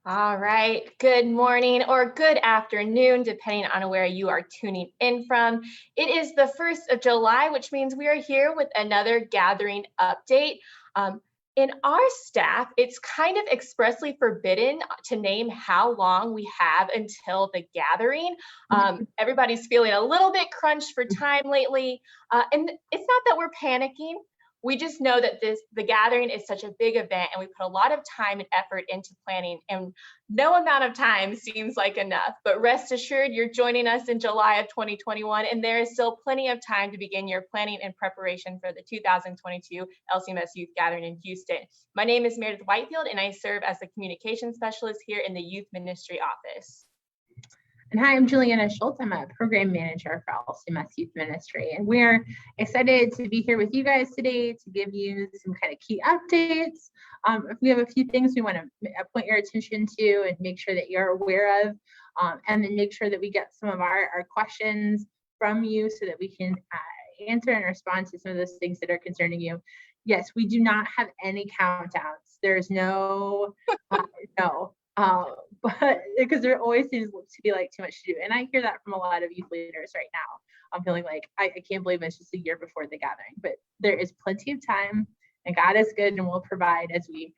All right. Good morning or good afternoon, depending on where you are tuning in from. It is the 1st of July, which means we are here with another gathering update. Um, in our staff, it's kind of expressly forbidden to name how long we have until the gathering. Everybody's feeling a little bit crunched for time lately. And it's not that we're panicking. We just know that the gathering is such a big event and we put a lot of time and effort into planning, and no amount of time seems like enough. But rest assured, you're joining us in July of 2021, and there is still plenty of time to begin your planning and preparation for the 2022 LCMS Youth Gathering in Houston. My name is Meredith Whitefield, and I serve as the communications specialist here in the Youth Ministry Office. And hi, I'm Juliana Schultz. I'm a program manager for LCMS Youth Ministry, and we're excited to be here with you guys today to give you some kind of key updates. We have a few things we want to point your attention to and make sure that you're aware of, and then make sure that we get some of our questions from you so that we can answer and respond to some of those things that are concerning you. Yes, we do not have any countdowns. There's no, but because there always seems to be like too much to do. And I hear that from a lot of youth leaders right now. I'm feeling like I can't believe it's just a year before the gathering, but there is plenty of time, and God is good and will provide as we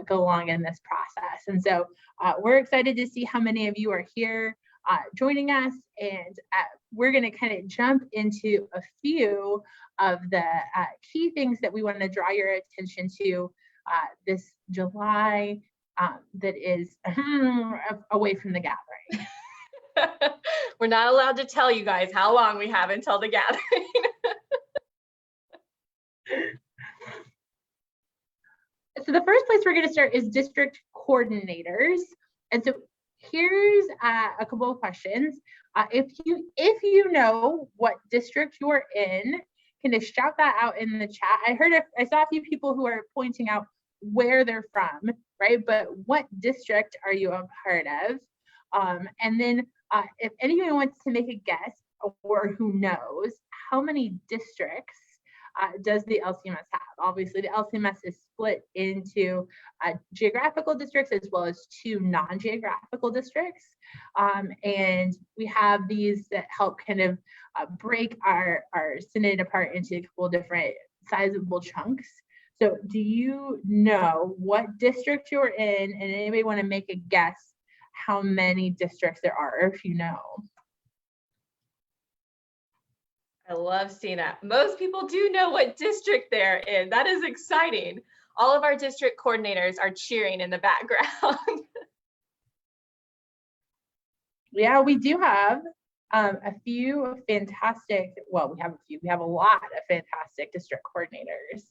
go along in this process. And so we're excited to see how many of you are here joining us, and we're going to kind of jump into a few of the key things that we want to draw your attention to this July that is away from the gathering. We're not allowed to tell you guys how long we have until the gathering. So the first place we're going to start is district coordinators. And so here's a couple of questions. If you know what district you're in, can you shout that out in the chat? I saw a few people who are pointing out where they're from, right? But what district are you a part of? And then if anyone wants to make a guess, or who knows, how many districts does the LCMS have? Obviously, the LCMS is split into geographical districts as well as 2 non-geographical districts. And we have these that help kind of break our synod apart into a couple different sizable chunks. So do you know what district you're in, and anybody want to make a guess how many districts there are, if you know? I love seeing that. Most people do know what district they're in. That is exciting. All of our district coordinators are cheering in the background. Yeah, we do have a few fantastic, well, we have a lot of fantastic district coordinators.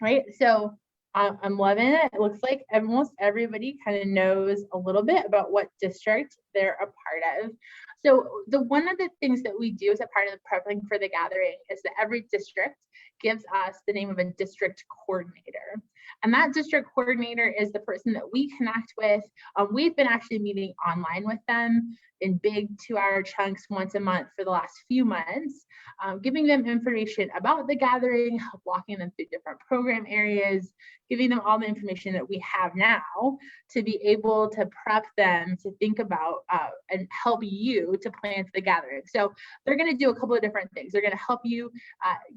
Right, so I'm loving it. It looks like almost everybody kind of knows a little bit about what district they're a part of. So one of the things that we do as a part of the prepping for the gathering is that every district gives us the name of a district coordinator. And that district coordinator is the person that we connect with. We've been actually meeting online with them in big 2-hour chunks once a month for the last few months, giving them information about the gathering, walking them through different program areas, giving them all the information that we have now to be able to prep them to think about and help you to plan for the gathering. So they're going to do a couple of different things. They're going to help you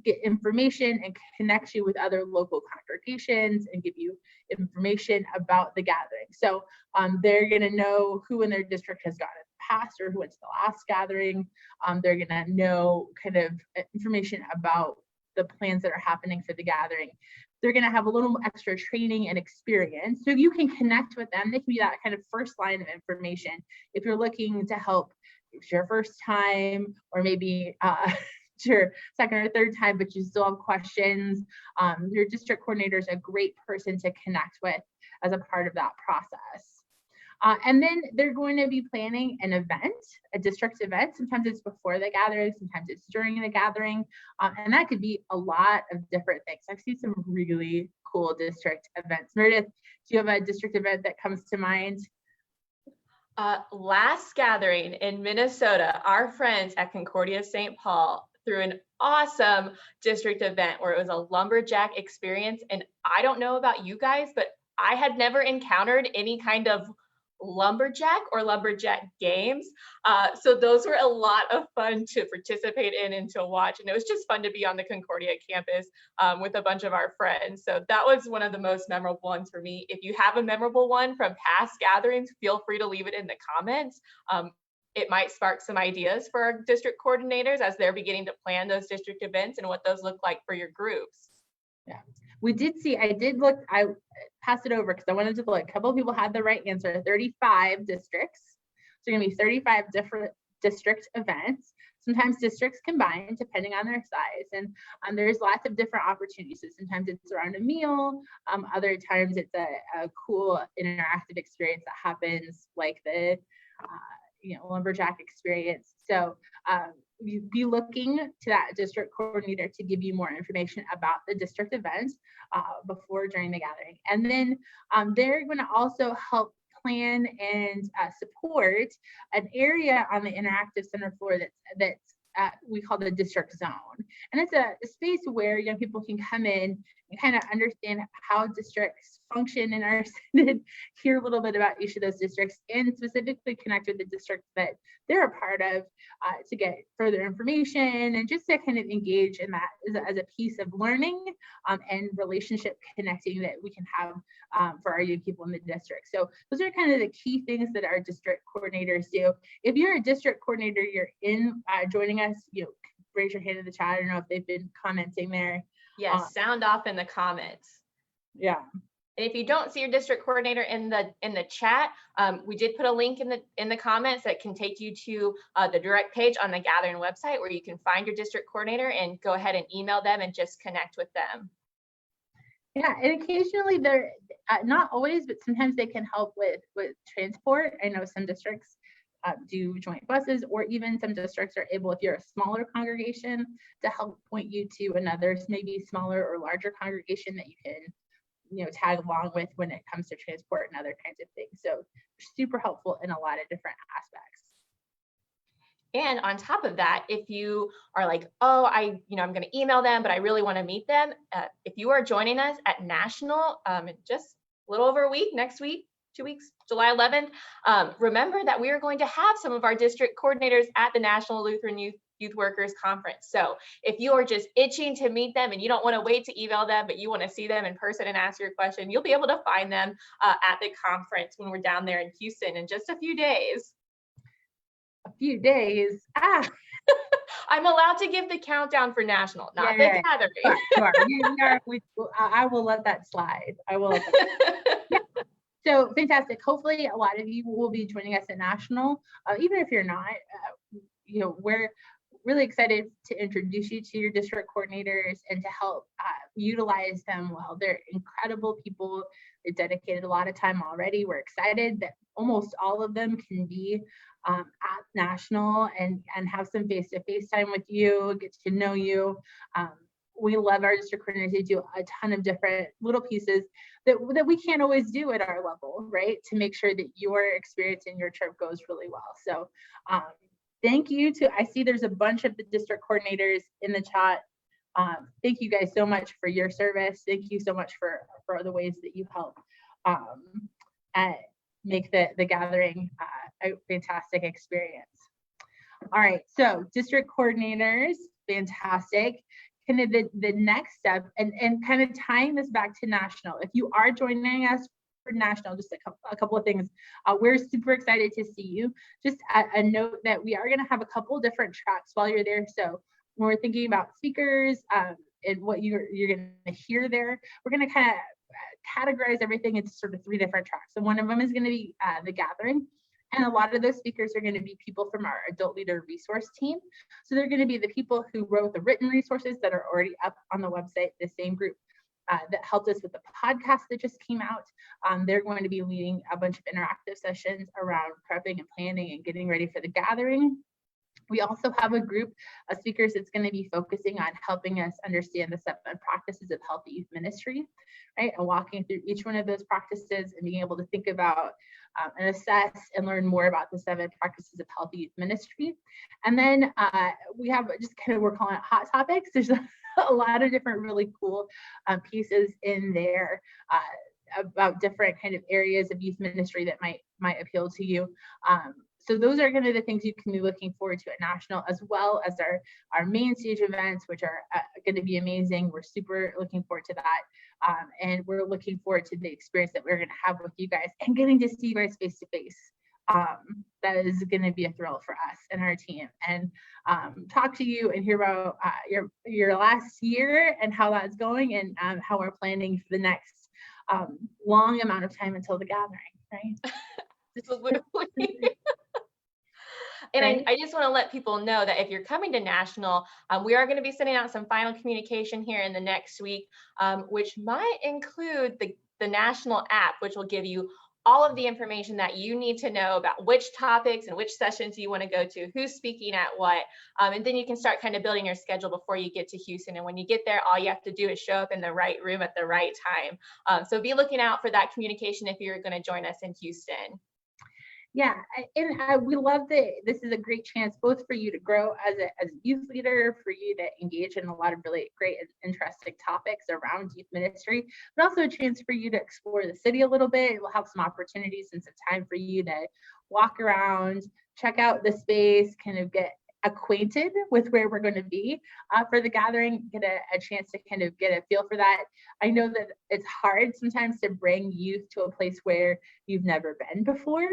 get information and connect you with other local congregations and give you information about the gathering. So they're going to know who in their district has gone in the past or who went to the last gathering. They're going to know kind of information about the plans that are happening for the gathering. They're going to have a little extra training and experience. So if you can connect with them, they can be that kind of first line of information. If you're looking to help, if it's your first time, or maybe it's your second or third time, but you still have questions, your district coordinator is a great person to connect with as a part of that process. And then they're going to be planning an event, a district event. Sometimes it's before the gathering, sometimes it's during the gathering. And that could be a lot of different things. I've seen some really cool district events. Meredith, do you have a district event that comes to mind? Last gathering in Minnesota, our friends at Concordia St. Paul threw an awesome district event where it was a lumberjack experience. And I don't know about you guys, but I had never encountered any kind of lumberjack or lumberjack games. So those were a lot of fun to participate in and to watch. And it was just fun to be on the Concordia campus with a bunch of our friends. So that was one of the most memorable ones for me. If you have a memorable one from past gatherings, feel free to leave it in the comments. It might spark some ideas for our district coordinators as they're beginning to plan those district events and what those look like for your groups. Yeah, we did see, I did look, I passed it over because I wanted to look. A couple of people had the right answer, 35 districts. So you're gonna be 35 different district events. Sometimes districts combine depending on their size, and there's lots of different opportunities. So sometimes it's around a meal, other times it's a cool interactive experience that happens, like the lumberjack experience. So you'd be looking to that district coordinator to give you more information about the district events before, during the gathering. And then they're going to also help plan and support an area on the interactive center floor that's we call the district zone. And it's a space where young people can come in and kind of understand how districts function and are hear a little bit about each of those districts, and specifically connect with the districts that they're a part of to get further information and just to kind of engage in that as a piece of learning and relationship connecting that we can have for our young people in the district. So those are kind of the key things that our district coordinators do. If you're a district coordinator, you're in joining us, raise your hand in the chat. I don't know if they've been commenting there. Yes, sound off in the comments. Yeah. And if you don't see your district coordinator in the chat, we did put a link in the comments that can take you to the direct page on the Gathering website where you can find your district coordinator and go ahead and email them and just connect with them. Yeah, and occasionally they're not always, but sometimes they can help with transport. I know some districts do joint buses, or even some districts are able, if you're a smaller congregation, to help point you to another maybe smaller or larger congregation that you can tag along with when it comes to transport and other kinds of things. So super helpful in a lot of different aspects. And on top of that, if you are like, oh, I'm going to email them, but I really want to meet them. If you are joining us at National in just a little over a week, next week, 2 weeks, July 11th, remember that we are going to have some of our district coordinators at the National Lutheran Youth Workers Conference. So if you are just itching to meet them and you don't want to wait to email them, but you want to see them in person and ask your question, you'll be able to find them at the conference when we're down there in Houston in just a few days. A few days. I'm allowed to give the countdown for National, not the gathering. I will let that slide. I will. Yeah. So fantastic. Hopefully a lot of you will be joining us at National. Even if you're not, we're really excited to introduce you to your district coordinators and to help utilize them well. They're incredible people. They dedicated a lot of time already. We're excited that almost all of them can be at National and have some face-to-face time with you, get to know you. We love our district coordinators. They do a ton of different little pieces that we can't always do at our level, right? To make sure that your experience and your trip goes really well. So thank you I see there's a bunch of the district coordinators in the chat. Thank you guys so much for your service. Thank you so much for the ways that you help make the gathering a fantastic experience. All right, so district coordinators, fantastic. Kind of the next step, and kind of tying this back to National. If you are joining us for National, just a couple of things. We're super excited to see you. Just a note that we are going to have a couple different tracks while you're there. So when we're thinking about speakers and what you're going to hear there, we're going to kind of categorize everything into sort of 3 different tracks. So one of them is going to be the gathering. And a lot of those speakers are going to be people from our adult leader resource team. So they're going to be the people who wrote the written resources that are already up on the website, the same group that helped us with the podcast that just came out. They're going to be leading a bunch of interactive sessions around prepping and planning and getting ready for the gathering. We also have a group of speakers that's going to be focusing on helping us understand the 7 practices of healthy youth ministry, right? And walking through each one of those practices and being able to think about and assess and learn more about the 7 practices of healthy youth ministry. And then we have just kind of, we're calling it hot topics. There's a lot of different really cool pieces in there about different kind of areas of youth ministry that might appeal to you. So those are kind of the things you can be looking forward to at National, as well as our main stage events, which are going to be amazing. We're super looking forward to that. And we're looking forward to the experience that we're going to have with you guys and getting to see you guys face to face. That is going to be a thrill for us and our team, and talk to you and hear about your last year and how that's going, and how we're planning for the next long amount of time until the gathering, right? Absolutely. And Right. I just want to let people know that if you're coming to National, we are going to be sending out some final communication here in the next week, which might include the National app, which will give you all of the information that you need to know about which topics and which sessions you want to go to, who's speaking at what, and then you can start kind of building your schedule before you get to Houston. And when you get there, all you have to do is show up in the right room at the right time. So be looking out for that communication if you're going to join us in Houston. Yeah, and we love that this is a great chance both for you to grow as a youth leader, for you to engage in a lot of really great and interesting topics around youth ministry, but also a chance for you to explore the city a little bit. We'll have some opportunities and some time for you to walk around, check out the space, kind of get acquainted with where we're going to be for the gathering, get a chance to kind of get a feel for that. I know that it's hard sometimes to bring youth to a place where you've never been before.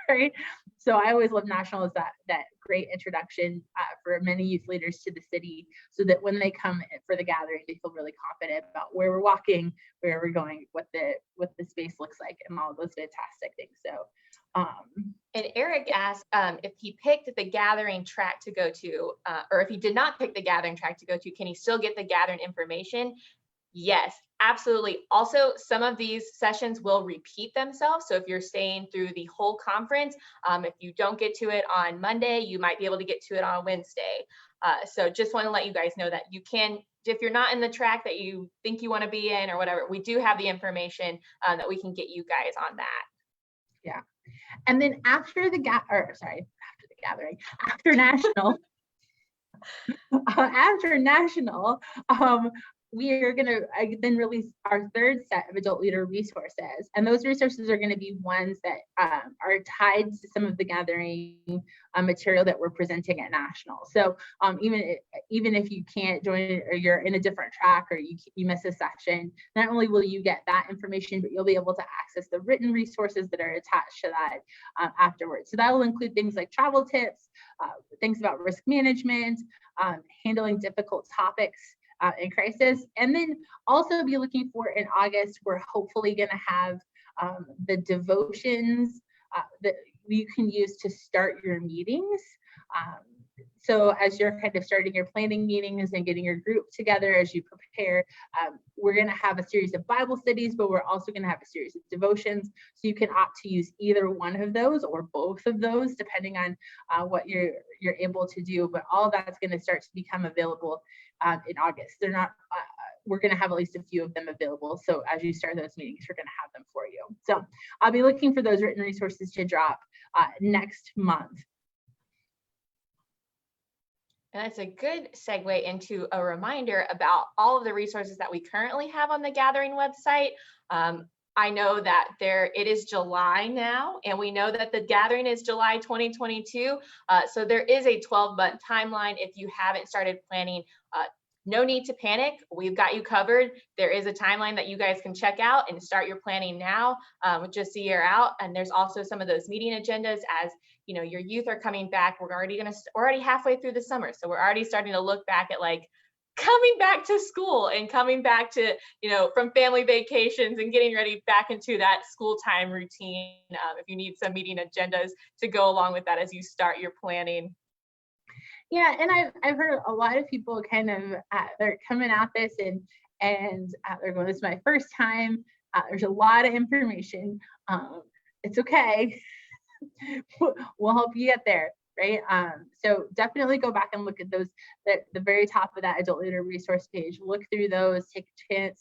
Right. So I always love National as that great introduction for many youth leaders to the city, so that when they come for the gathering, they feel really confident about where we're walking, where we're going, what the space looks like, and all of those fantastic things. So and Eric asked if he picked the gathering track to go to, or if he did not pick the gathering track to go to, can he still get the gathering information? Yes, absolutely. Also, some of these sessions will repeat themselves. So if you're staying through the whole conference, if you don't get to it on Monday, you might be able to get to it on Wednesday. So just want to let you guys know that you can, if you're not in the track that you think you want to be in or whatever, we do have the information that we can get you guys on that. Yeah. And then after gathering, after National, after National, we are going to then release our third set of adult leader resources. And those resources are going to be ones that are tied to some of the gathering material that we're presenting at National. So even if you can't join or you're in a different track or you miss a session, not only will you get that information, but you'll be able to access the written resources that are attached to that afterwards. So that will include things like travel tips, things about risk management, handling difficult topics in crisis, and then also be looking for in August, we're hopefully going to have the devotions that you can use to start your meetings. So as you're kind of starting your planning meetings and getting your group together as you prepare, we're going to have a series of Bible studies, but we're also going to have a series of devotions. So you can opt to use either one of those or both of those, depending on what you're able to do. But all of that's going to start to become available in August. They're not. We're going to have at least a few of them available. So as you start those meetings, we're going to have them for you. So I'll be looking for those written resources to drop next month. And that's a good segue into a reminder about all of the resources that we currently have on the Gathering website. I know that it is July now, and we know that the Gathering is July 2022. So there is a 12-month timeline. If you haven't started planning, no need to panic. We've got you covered. There is a timeline that you guys can check out and start your planning now, just a year out. And there's also some of those meeting agendas as you know, your youth are coming back. We're already halfway through the summer. So we're already starting to look back at like coming back to school and coming back to, you know, from family vacations and getting ready back into that school time routine. If you need some meeting agendas to go along with that as you start your planning. Yeah, and I've heard a lot of people kind of they're coming at this and they're going, this is my first time. There's a lot of information. It's okay. We'll help you get there, right? So definitely go back and look at those, the very top of that adult leader resource page. Look through those, take a chance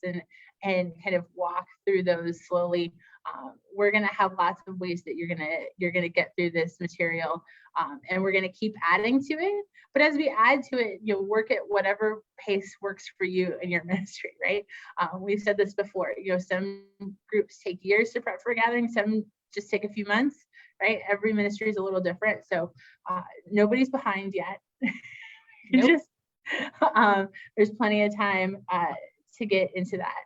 and kind of walk through those slowly. We're going to have lots of ways that you're going to get through this material, and we're going to keep adding to it. But as we add to it, you'll work at whatever pace works for you in your ministry, right? We've said this before, some groups take years to prep for a gathering, some just take a few months, right? Every ministry is a little different. So nobody's behind yet. Nope. There's plenty of time to get into that.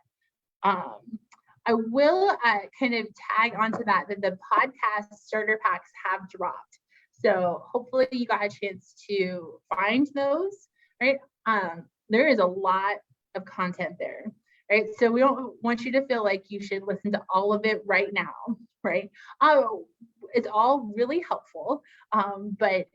I will kind of tag onto that the podcast starter packs have dropped. So hopefully you got a chance to find those, right? There is a lot of content there, right? So we don't want you to feel like you should listen to all of it right now, right? It's all really helpful, but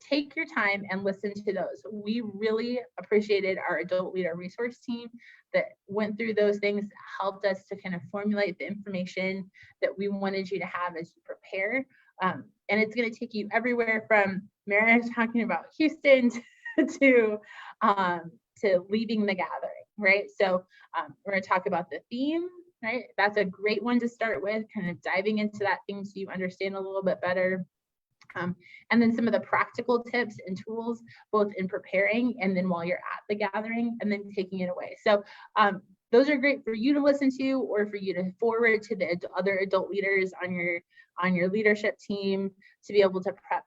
take your time and listen to those. We really appreciated our adult leader resource team that went through those things, helped us to kind of formulate the information that we wanted you to have as you prepare. And it's going to take you everywhere from Mary talking about Houston to leading the gathering, right? So we're going to talk about the theme, right? That's a great one to start with, kind of diving into that theme so you understand a little bit better. And then some of the practical tips and tools, both in preparing and then while you're at the gathering and then taking it away. So those are great for you to listen to or for you to forward to the other adult leaders on your leadership team to be able to prep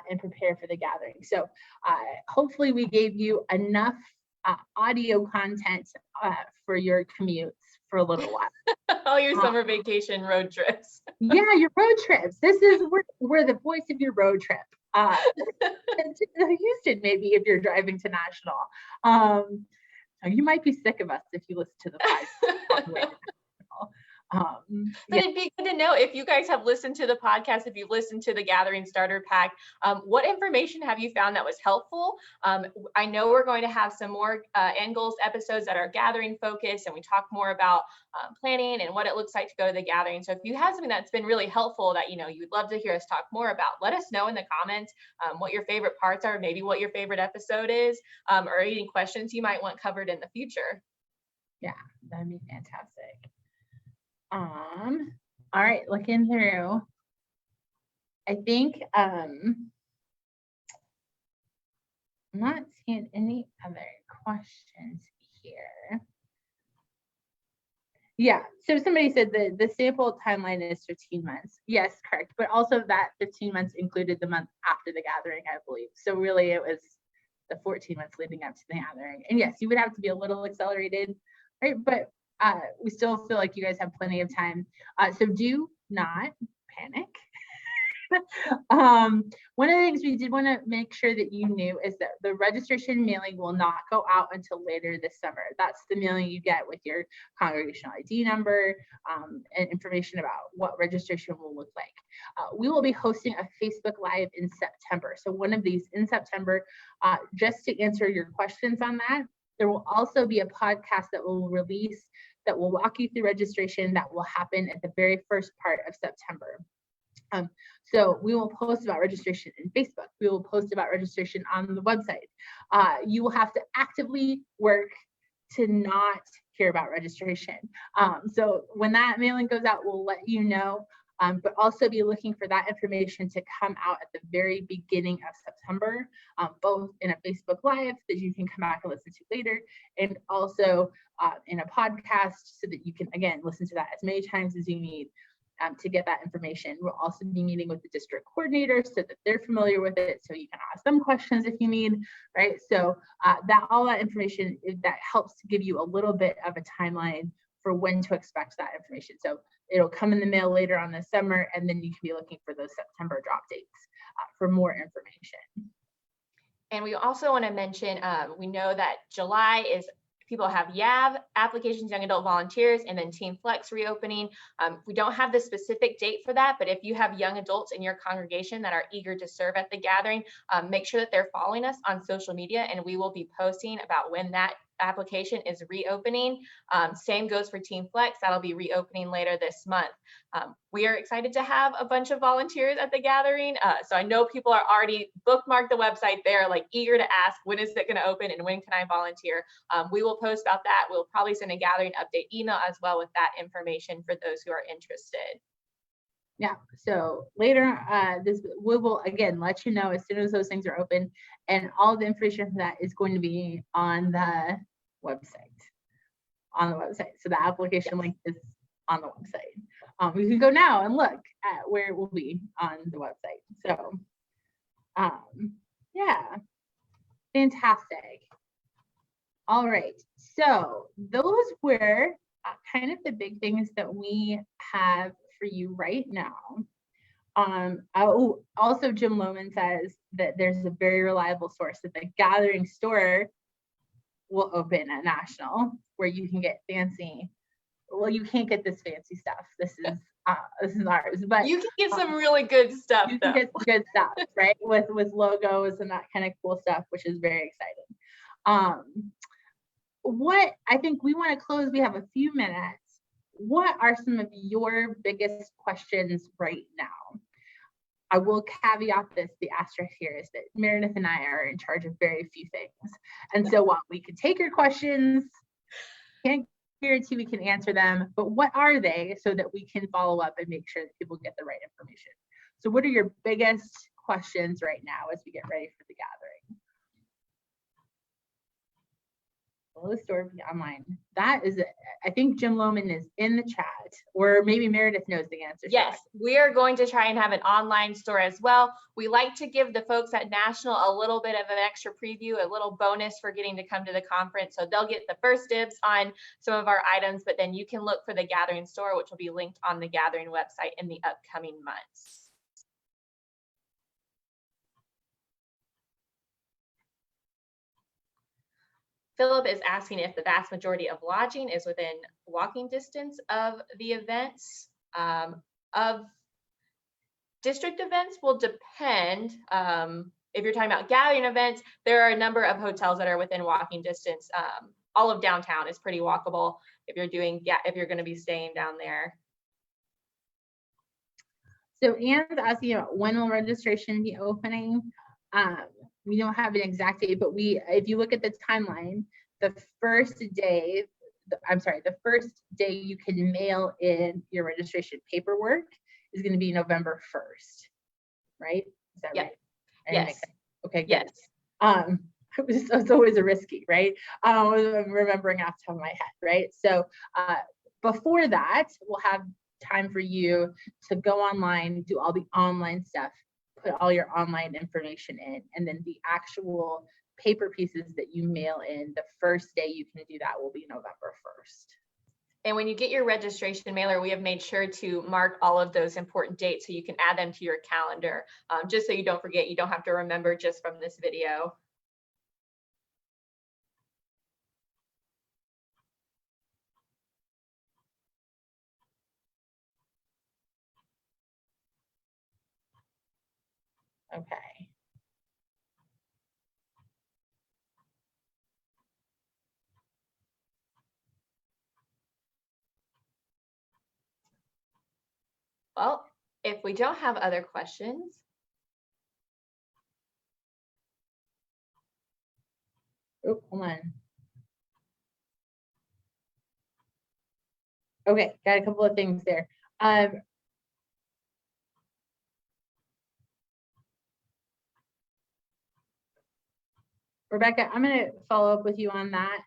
and prepare for the gathering. So hopefully we gave you enough audio content for your commutes for a little while. All your summer vacation road trips. Yeah, your road trips. This is we're the voice of your road trip. To Houston, maybe if you're driving to National. You might be sick of us if you listen to the podcast. But it'd be good to know if you guys have listened to the podcast, if you've listened to the Gathering Starter Pack, what information have you found that was helpful? I know we're going to have some more end goals episodes that are gathering focused, and we talk more about planning and what it looks like to go to the gathering. So if you have something that's been really helpful that you'd love to hear us talk more about, let us know in the comments what your favorite parts are, maybe what your favorite episode is, or any questions you might want covered in the future. Yeah, that'd be fantastic. All right, looking through, I think I'm not seeing any other questions here. Yeah, so somebody said the sample timeline is 15 months. Yes, correct, but also that 15 months included the month after the gathering, I believe. So really it was the 14 months leading up to the gathering. And yes, you would have to be a little accelerated, right? But we still feel like you guys have plenty of time. So do not panic. One of the things we did want to make sure that you knew is that the registration mailing will not go out until later this summer. That's the mailing you get with your congregational ID number and information about what registration will look like. We will be hosting a Facebook Live in September. So one of these in September, just to answer your questions on that. There will also be a podcast that will release that will walk you through registration that will happen at the very first part of September. So we will post about registration in Facebook. We will post about registration on the website. You will have to actively work to not hear about registration. So when that mailing goes out, we'll let you know, but also be looking for that information to come out at the very beginning of September, both in a Facebook Live that you can come back and listen to later, and also in a podcast so that you can, again, listen to that as many times as you need to get that information. We'll also be meeting with the district coordinators so that they're familiar with it, so you can ask them questions if you need, right? So all that information, that helps to give you a little bit of a timeline for when to expect that information. So it'll come in the mail later on this summer, and then you can be looking for those September drop dates for more information. And we also want to mention, we know that July is, people have YAV applications, young adult volunteers, and then Team Flex reopening. We don't have the specific date for that, but if you have young adults in your congregation that are eager to serve at the gathering, make sure that they're following us on social media, and we will be posting about when that application is reopening. Same goes for Team Flex. That'll be reopening later this month. We are excited to have a bunch of volunteers at the gathering. So I know people are already bookmarked the website. They're like eager to ask, when is it going to open and when can I volunteer? We will post about that. We'll probably send a gathering update email as well with that information for those who are interested. Yeah, so later, we will again let you know as soon as those things are open, and all the information for that is going to be on the website. So the application link is on the website. You can go now and look at where it will be on the website. So, yeah, fantastic. All right, so those were kind of the big things that we have for you right now. Also Jim Lohman says that there's a very reliable source that the Gathering store will open at National, where you can get fancy. Well, you can't get this fancy stuff. This is ours, but you can get some really good stuff. You can get some good stuff, right? With logos and that kind of cool stuff, which is very exciting. What I think we want to close, we have a few minutes. What are some of your biggest questions right now? I will caveat this, the asterisk here is that Meredith and I are in charge of very few things. And so while we can take your questions, can't guarantee we can answer them, but what are they so that we can follow up and make sure that people get the right information? So what are your biggest questions right now as we get ready for the gathering? The store be online. That is, I think Jim Lohman is in the chat, or maybe Meredith knows the answer. Yes, we are going to try and have an online store as well. We like to give the folks at National a little bit of an extra preview, a little bonus for getting to come to the conference. So they'll get the first dibs on some of our items, but then you can look for the Gathering store, which will be linked on the Gathering website in the upcoming months. Philip is asking if the vast majority of lodging is within walking distance of the events. Of district events will depend. If you're talking about gathering events, there are a number of hotels that are within walking distance. All of downtown is pretty walkable if you're going to be staying down there. So Anne's asking about when will registration be opening? We don't have an exact date, but if you look at the timeline, the first day you can mail in your registration paperwork is going to be November 1st, right? Is that right? Yes. Okay, good. Yes. It's always a risky, right? I'm remembering off the top of my head, right? So before that, we'll have time for you to go online, do all the online stuff, put all your online information in, and then the actual paper pieces that you mail in, the first day you can do that will be November 1st. And when you get your registration mailer, we have made sure to mark all of those important dates so you can add them to your calendar, just so you don't forget. You don't have to remember just from this video. Okay. Well, if we don't have other questions, oh, hold on. Okay, got a couple of things there. Rebecca, I'm going to follow up with you on that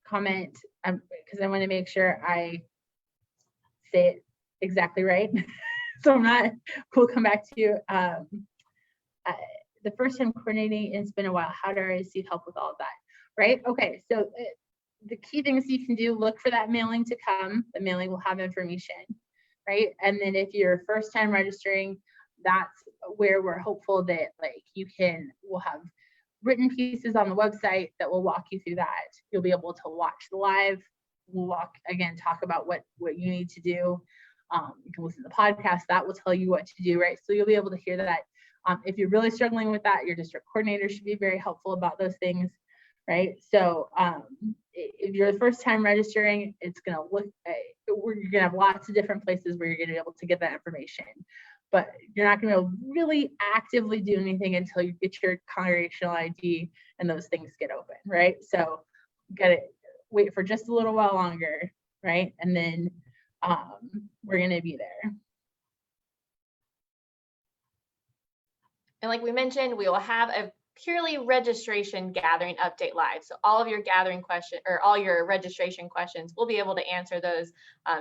comment because I want to make sure I say it exactly right. So we'll come back to you. The first time coordinating, it's been a while. How do I receive help with all of that? Right? Okay, so the key things you can do, look for that mailing to come. The mailing will have information, right? And then if you're first time registering, that's where we're hopeful that we'll have written pieces on the website that will walk you through that. You'll be able to watch the live. We'll talk about what you need to do. You can listen to the podcast, that will tell you what to do, right? So you'll be able to hear that. If you're really struggling with that, your district coordinator should be very helpful about those things, right? So if you're the first time registering, it's going to look, you're going to have lots of different places where you're going to be able to get that information. But you're not going to really actively do anything until you get your congregational ID and those things get open, right? So you got to wait for just a little while longer, right? And then we're going to be there. And like we mentioned, we will have a purely registration gathering update live. So all of your gathering questions or all your registration questions, we'll be able to answer those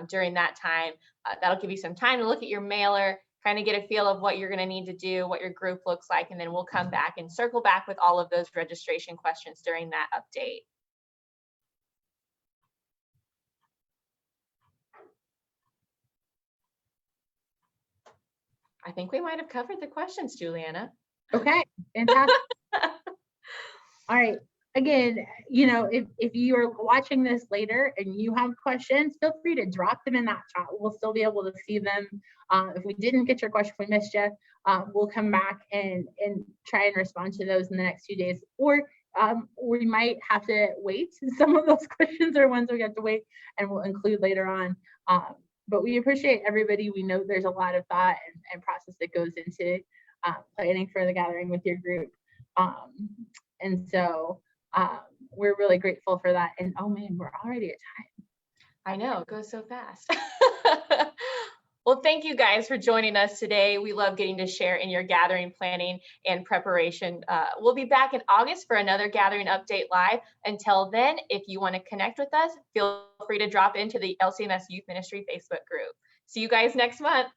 during that time. That'll give you some time to look at your mailer, kind of get a feel of what you're going to need to do, what your group looks like, and then we'll come back and circle back with all of those registration questions during that update. I think we might have covered the questions, Juliana. Okay, fantastic. All right. Again, you know, if you are watching this later and you have questions, feel free to drop them in that chat. We'll still be able to see them. If we didn't get your question, if we missed you, we'll come back and try and respond to those in the next few days. Or we might have to wait. Some of those questions are ones we have to wait and we'll include later on. But we appreciate everybody. We know there's a lot of thought and process that goes into planning for the gathering with your group. And so we're really grateful for that. And oh man, we're already at time. I know, it goes so fast. Well, thank you guys for joining us today. We love getting to share in your gathering planning and preparation. We'll be back in August for another gathering update live. Until then, if you want to connect with us, feel free to drop into the LCMS Youth Ministry Facebook group. See you guys next month.